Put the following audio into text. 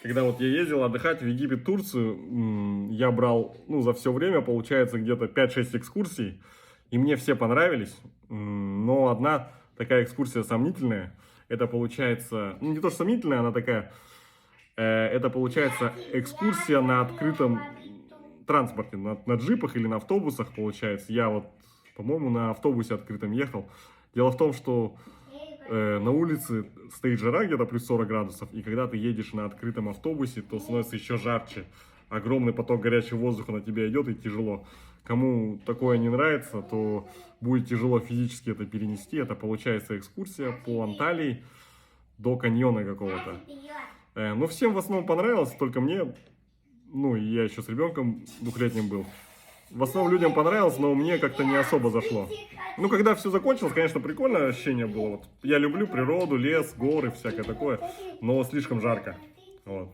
когда вот я ездил отдыхать в Египет, Турцию, я брал, ну, за все время, получается, где-то 5-6 экскурсий, и мне все понравились, но одна такая экскурсия сомнительная, это получается, ну, не то, что сомнительная, она такая, это получается экскурсия на открытом транспорте, на джипах или на автобусах, получается. Я вот, по-моему, на автобусе открытом ехал. Дело в том, что на улице стоит жара где-то плюс 40 градусов, и когда ты едешь на открытом автобусе, то становится еще жарче. Огромный поток горячего воздуха на тебя идет, и тяжело. Кому такое не нравится, то будет тяжело физически это перенести. Это получается экскурсия по Анталии до каньона какого-то. Но всем в основном понравилось, только мне, ну, я еще с ребенком двухлетним был. В основном людям понравилось, но мне как-то не особо зашло. Ну, когда все закончилось, конечно, прикольное ощущение было. Вот, я люблю природу, лес, горы, всякое такое, но слишком жарко. Вот.